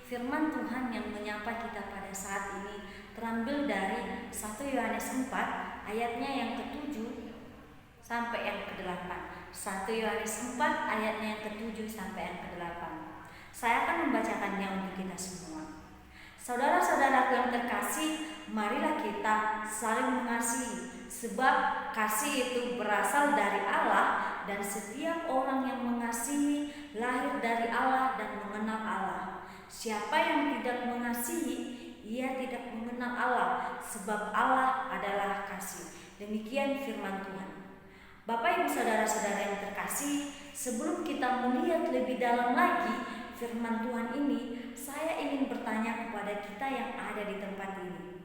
firman Tuhan yang menyapa kita pada saat ini terambil dari 1 Yohanes 4 ayatnya yang ke-7 sampai yang ke-8. 1 Yohanes 4 ayatnya yang ke-7 sampai yang ke-8. Saya akan membacakannya untuk kita semua. Saudara-saudaraku yang terkasih, marilah kita saling mengasihi, sebab kasih itu berasal dari Allah, dan setiap orang yang mengasihi lahir dari Allah dan mengenal Allah. Siapa yang tidak mengasihi, ia tidak mengenal Allah, sebab Allah adalah kasih. Demikian firman Tuhan. Bapak Ibu saudara-saudara yang terkasih, sebelum kita melihat lebih dalam lagi firman Tuhan ini, saya ingin bertanya kepada kita yang ada di tempat ini.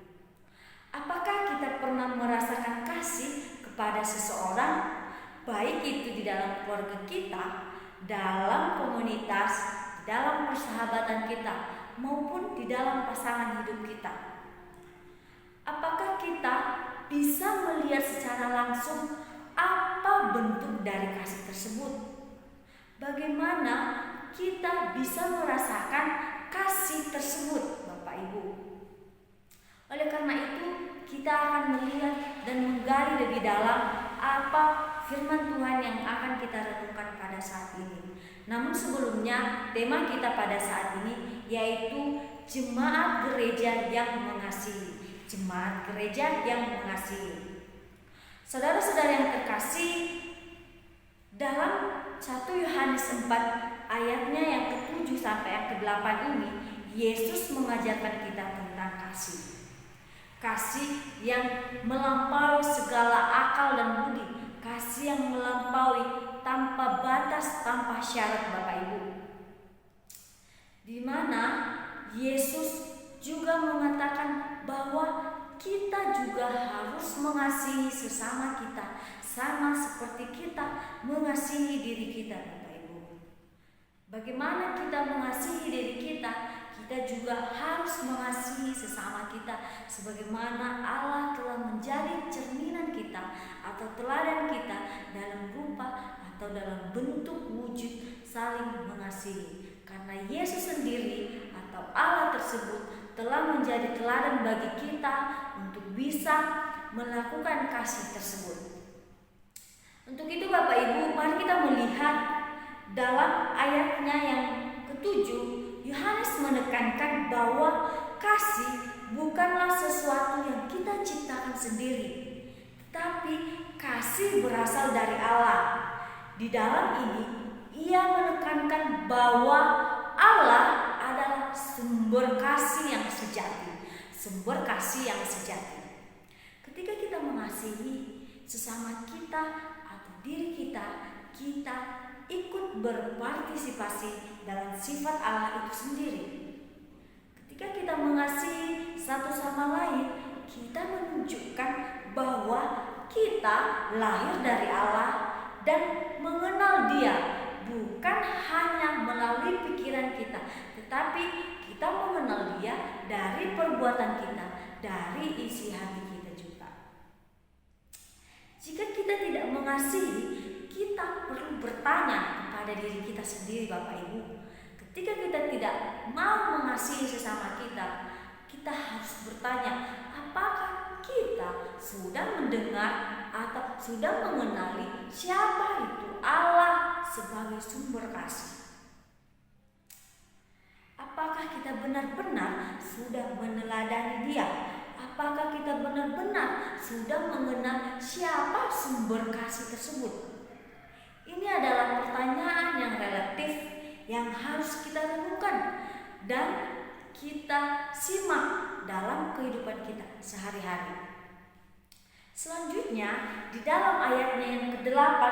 Apakah kita pernah merasakan kasih kepada seseorang, baik itu di dalam keluarga kita, dalam komunitas, dalam persahabatan kita, maupun di dalam pasangan hidup kita? Apakah kita bisa melihat secara langsung apa bentuk dari kasih tersebut? Bagaimana kita bisa merasakan kasih tersebut, Bapak Ibu? Oleh karena itu, kita akan melihat dan menggali lebih dalam apa firman Tuhan yang akan kita renungkan pada saat ini. Namun sebelumnya, tema kita pada saat ini yaitu jemaat gereja yang mengasihi. Jemaat gereja yang mengasihi. Saudara-saudara yang terkasih, dalam 1 Yohanes 4 ayatnya yang ke-7 sampai yang ke-8 ini, Yesus mengajarkan kita tentang kasih. Kasih yang melampaui segala akal dan budi, kasih yang melampaui tanpa batas, tanpa syarat, Bapak Ibu. Di mana Yesus juga mengatakan bahwa kita juga harus mengasihi sesama kita, sama seperti kita mengasihi diri kita, Bapak Ibu. Bagaimana kita mengasihi diri kita? Kita juga harus mengasihi sesama kita, sebagaimana Allah telah menjadi cerminan kita atau teladan kita dalam rupa atau dalam bentuk wujud saling mengasihi. Karena Yesus sendiri atau Allah tersebut telah menjadi teladan bagi kita untuk bisa melakukan kasih tersebut. Untuk itu Bapak Ibu, mari kita melihat dalam ayatnya yang ke-7, Yohanes menekankan bahwa kasih bukanlah sesuatu yang kita ciptakan sendiri, tetapi kasih berasal dari Allah. Di dalam ini, ia menekankan bahwa Allah adalah sumber kasih yang sejati, sumber kasih yang sejati. Ketika kita mengasihi sesama kita atau diri kita, kita ikut berpartisipasi dalam sifat Allah itu sendiri. Ketika kita mengasihi satu sama lain, kita menunjukkan bahwa kita lahir dari Allah dan mengenal Dia, bukan hanya melalui pikiran kita, tetapi kita mengenal Dia dari perbuatan kita, dari isi hati kita juga. Jika kita tidak mengasihi, kita perlu bertanya kepada diri kita sendiri, Bapak Ibu. Ketika kita tidak mau mengasihi sesama kita, kita harus bertanya, apakah kita sudah mendengar atau sudah mengenali siapa itu Allah sebagai sumber kasih? Apakah kita benar-benar sudah meneladani Dia? Apakah kita benar-benar sudah mengenal siapa sumber kasih tersebut? Ini adalah pertanyaan yang relatif yang harus kita renungkan dan kita simak dalam kehidupan kita sehari-hari. Selanjutnya, di dalam ayatnya yang ke-8,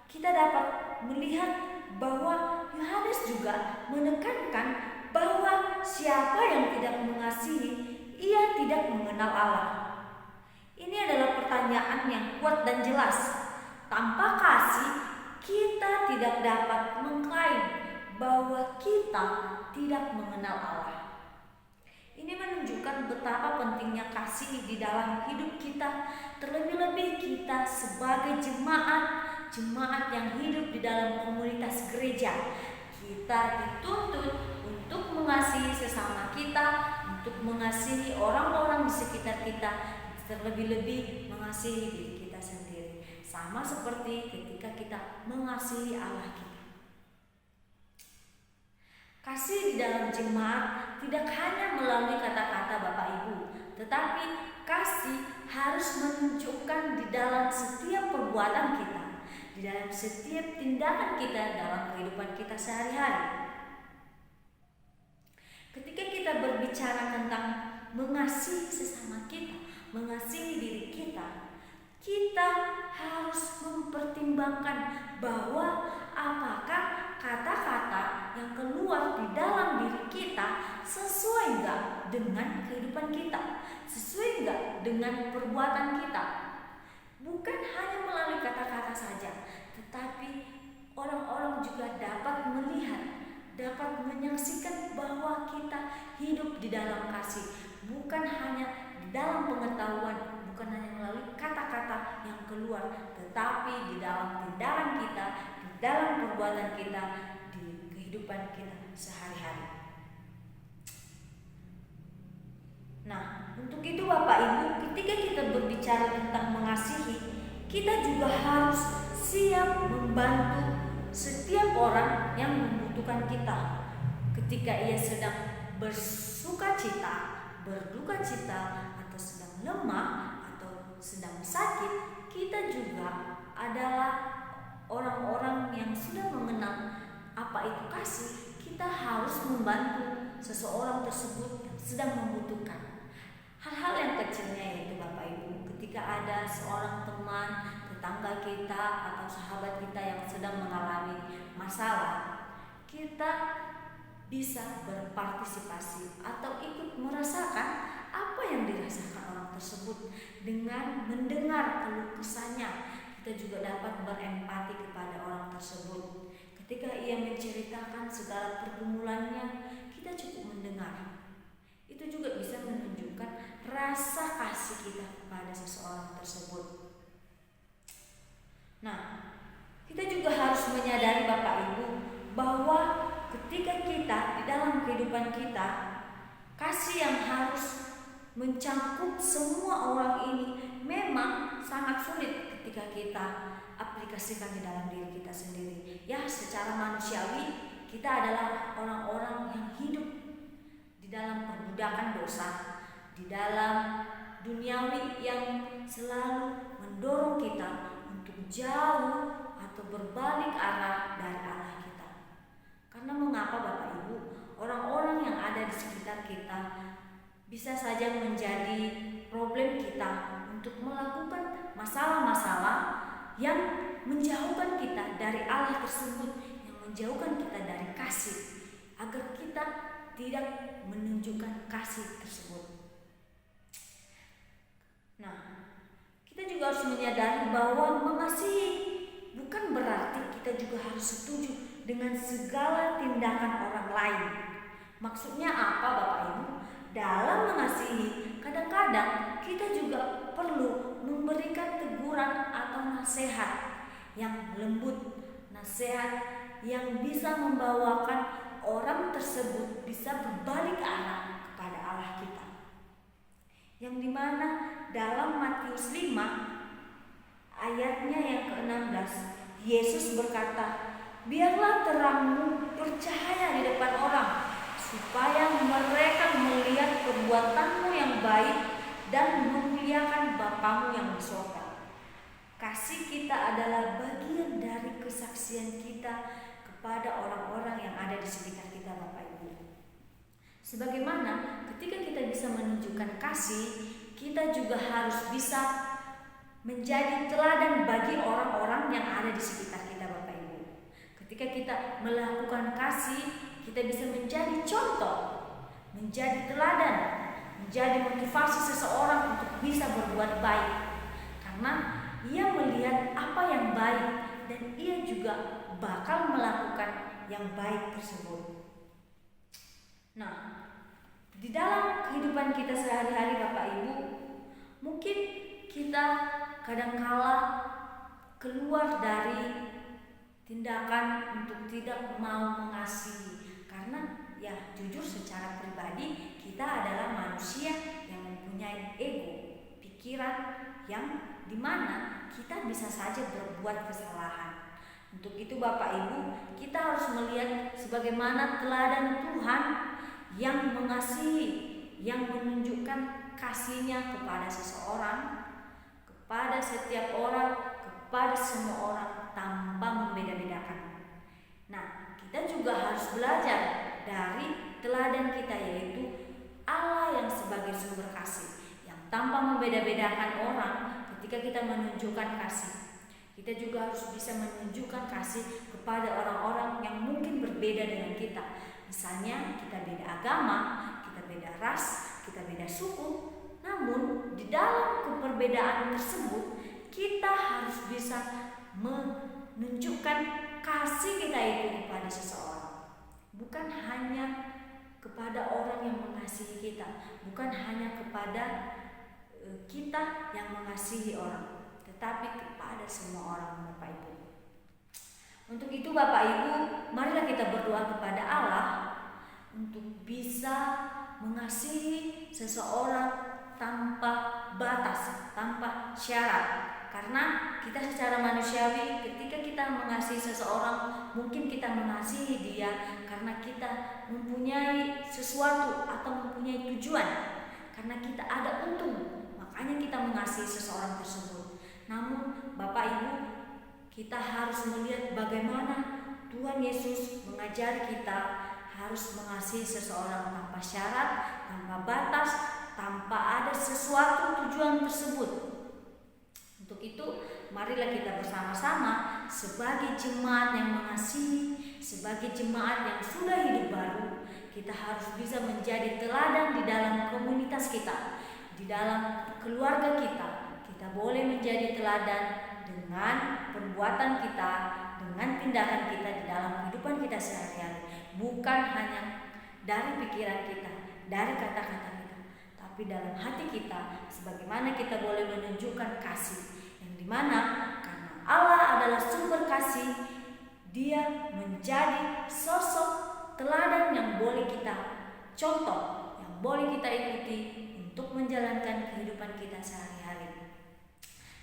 kita dapat melihat bahwa Yohanes juga menekankan bahwa siapa yang tidak mengasihi, ia tidak mengenal Allah. Ini adalah pertanyaan yang kuat dan jelas. Tanpa kasih, kita tidak dapat mengklaim bahwa kita tidak mengenal Allah. Ini menunjukkan betapa pentingnya kasih di dalam hidup kita, terlebih-lebih kita sebagai jemaat yang hidup di dalam komunitas gereja. Kita dituntut untuk mengasihi sesama kita, untuk mengasihi orang-orang di sekitar kita, terlebih-lebih mengasihi diri kita sendiri. Sama seperti ketika kita mengasihi Allah kita. Kasih di dalam jemaat tidak hanya melalui kata-kata Bapak Ibu, tetapi kasih harus menunjukkan di dalam setiap perbuatan kita, di dalam setiap tindakan kita dalam kehidupan kita sehari-hari. Ketika kita berbicara tentang mengasihi sesama kita, mengasihi diri kita, kita harus mempertimbangkan bahwa apakah kata-kata yang keluar di dalam diri kita sesuai enggak dengan kehidupan kita, sesuai enggak dengan perbuatan kita. Bukan hanya melalui kata-kata saja, tetapi orang-orang juga dapat melihat, dapat menyaksikan bahwa kita hidup di dalam kasih, bukan hanya di dalam pengetahuan, bukan hanya melalui kata-kata yang keluar, tetapi di dalam tindakan kita, di dalam perbuatan kita, di kehidupan kita sehari-hari. Nah, untuk itu Bapak Ibu, ketika kita berbicara tentang mengasihi, kita juga harus siap membantu setiap orang yang membutuhkan kita. Ketika ia sedang bersuka cita, berduka cita, atau sedang lemah, atau sedang sakit, kita juga adalah orang-orang yang sudah mengenal apa itu kasih. Kita harus membantu seseorang tersebut yang sedang membutuhkan. Hal-hal yang kecilnya yaitu Bapak Ibu, ketika ada seorang teman, tetangga kita, atau sahabat kita yang sedang mengalami masalah, kita bisa berpartisipasi atau ikut merasakan apa yang dirasakan orang tersebut. Dengan mendengar keluh kesahnya, kita juga dapat berempati kepada orang tersebut. Ketika ia menceritakan segala pergumulannya, kita cukup mendengar. Itu juga bisa menunjukkan rasa kasih kita kepada seseorang tersebut. Nah, kita juga harus menyadari Bapak Ibu bahwa ketika kita di dalam kehidupan kita, kasih yang harus mencakup semua orang ini memang sangat sulit ketika kita aplikasikan di dalam diri kita sendiri. Ya, secara manusiawi kita adalah orang-orang yang hidup di dalam perbudakan dosa, di dalam duniawi yang selalu mendorong kita untuk jauh atau berbalik arah dari Allah kita. Karena mengapa Bapak Ibu, orang-orang yang ada di sekitar kita bisa saja menjadi problem kita untuk melakukan masalah-masalah yang menjauhkan kita dari Allah tersebut, yang menjauhkan kita dari kasih, agar kita tidak menunjukkan kasih tersebut. Nah, kita juga harus menyadari bahwa mengasihi bukan berarti kita juga harus setuju dengan segala tindakan orang lain. Maksudnya apa Bapak Ibu? Dalam mengasihi, kadang-kadang kita juga perlu memberikan teguran atau nasihat yang lembut, nasihat yang bisa membawakan orang tersebut bisa berbalik arah kepada Allah kita. Yang dimana dalam Matius 5 ayatnya yang ke-16, Yesus berkata, "Biarlah terangmu bercahaya di depan orang, supaya mereka melihat perbuatanmu yang baik dan memuliakan Bapamu yang di surga." Kasih kita adalah bagian dari kesaksian kita kepada orang-orang yang ada di sekitar kita Bapak Ibu. Sebagaimana ketika kita bisa menunjukkan kasih, kita juga harus bisa menjadi teladan bagi orang-orang yang ada di sekitar kita Bapak Ibu. Ketika kita melakukan kasih, kita bisa menjadi contoh, menjadi teladan, menjadi motivasi seseorang untuk bisa berbuat baik. Karena ia melihat apa yang baik dan ia juga bakal melakukan yang baik tersebut. Nah, di dalam kehidupan kita sehari-hari Bapak Ibu, mungkin kita kadangkala keluar dari tindakan untuk tidak mau mengasihi, karena ya jujur secara pribadi kita adalah manusia yang mempunyai ego, pikiran yang dimana kita bisa saja berbuat kesalahan. Untuk itu Bapak Ibu, kita harus melihat sebagaimana teladan Tuhan yang mengasihi, yang menunjukkan kasih-Nya kepada seseorang, kepada setiap orang, kepada semua orang tanpa membeda-bedakan. Nah, kita juga harus belajar dari teladan kita, yaitu Allah yang sebagai sumber kasih, yang tanpa membeda-bedakan orang. Ketika kita menunjukkan kasih, kita juga harus bisa menunjukkan kasih kepada orang-orang yang mungkin berbeda dengan kita. Misalnya kita beda agama, kita beda ras, kita beda suku. Namun di dalam keperbedaan tersebut kita harus bisa menunjukkan kasih kita itu kepada seseorang. Bukan hanya kepada orang yang mengasihi kita, bukan hanya kepada kita yang mengasihi orang, tetapi kepada semua orang, Bapak Ibu. Untuk itu Bapak Ibu, marilah kita berdoa kepada Allah untuk bisa mengasihi seseorang tanpa batas, tanpa syarat. Karena kita secara manusiawi, ketika kita mengasihi seseorang, mungkin kita mengasihi dia karena kita mempunyai sesuatu atau mempunyai tujuan, karena kita ada untung, makanya kita mengasihi seseorang tersebut. Namun Bapak Ibu, kita harus melihat bagaimana Tuhan Yesus mengajari kita harus mengasihi seseorang tanpa syarat, tanpa batas, tanpa ada sesuatu tujuan tersebut. Untuk itu, marilah kita bersama-sama sebagai jemaat yang mengasihi, sebagai jemaat yang sudah hidup baru, kita harus bisa menjadi teladan di dalam komunitas kita, di dalam keluarga kita. Kita boleh menjadi teladan dengan perbuatan kita, dengan tindakan kita di dalam kehidupan kita sehari-hari. Bukan hanya dari pikiran kita, dari kata-kata kita, tapi dalam hati kita, sebagaimana kita boleh menunjukkan kasih, yang dimana karena Allah adalah sumber kasih, Dia menjadi sosok teladan yang boleh kita contoh, yang boleh kita ikuti untuk menjalankan kehidupan kita sehari-hari.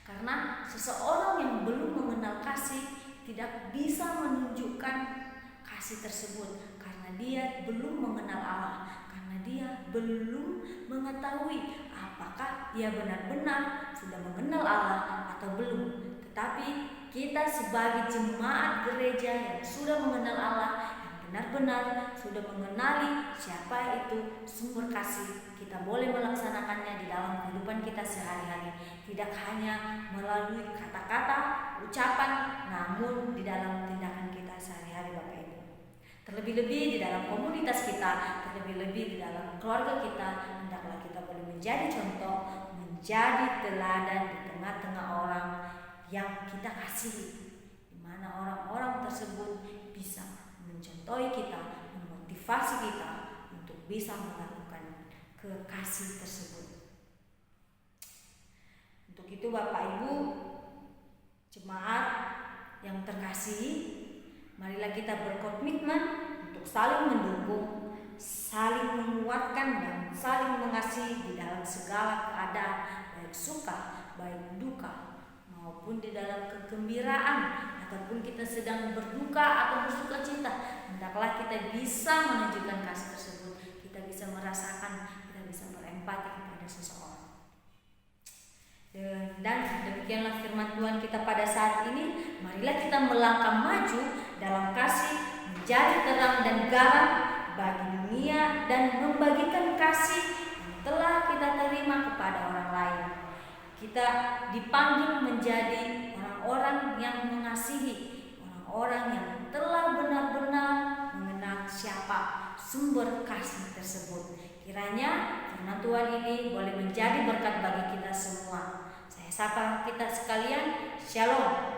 Karena seseorang yang belum mengenal kasih tidak bisa menunjukkan kasih tersebut, karena dia belum mengenal Allah, karena dia belum mengetahui apakah ia benar-benar sudah mengenal Allah atau belum. Tetapi kita sebagai jemaat gereja yang sudah mengenal Allah, yang benar-benar sudah mengenali siapa itu sumber kasih, kita boleh melaksanakannya di dalam kehidupan kita sehari-hari. Tidak hanya melalui kata-kata, ucapan, namun di dalam tindakan kita sehari-hari, Bapak Ibu. Terlebih-lebih di dalam komunitas kita, terlebih-lebih di dalam keluarga kita, hendaklah kita boleh menjadi contoh, menjadi teladan di tengah-tengah orang yang kita kasihi, di mana orang-orang tersebut bisa mencontohi kita, memotivasi kita untuk bisa melakukan kekasih tersebut. Untuk itu Bapak Ibu, jemaat yang terkasihi, marilah kita berkomitmen untuk saling mendukung, saling menguatkan, dan saling mengasihi di dalam segala keadaan, baik suka, baik duka, maupun di dalam kegembiraan, ataupun kita sedang berduka atau bersuka cita. Hendaklah kita bisa menunjukkan kasih tersebut, kita bisa merasakan, kita bisa berempati kepada seseorang. Dan demikianlah firman Tuhan kita pada saat ini. Marilah kita melangkah maju dalam kasih, menjadi terang dan garam bagi dunia, dan membagikan kasih yang telah kita terima kepada orang lain. Kita dipanggil menjadi orang-orang yang mengasihi, orang-orang yang telah benar-benar mengenal siapa sumber kasih tersebut. Kiranya firman Tuhan ini boleh menjadi berkat bagi kita semua. Saya sapa kita sekalian, Shalom.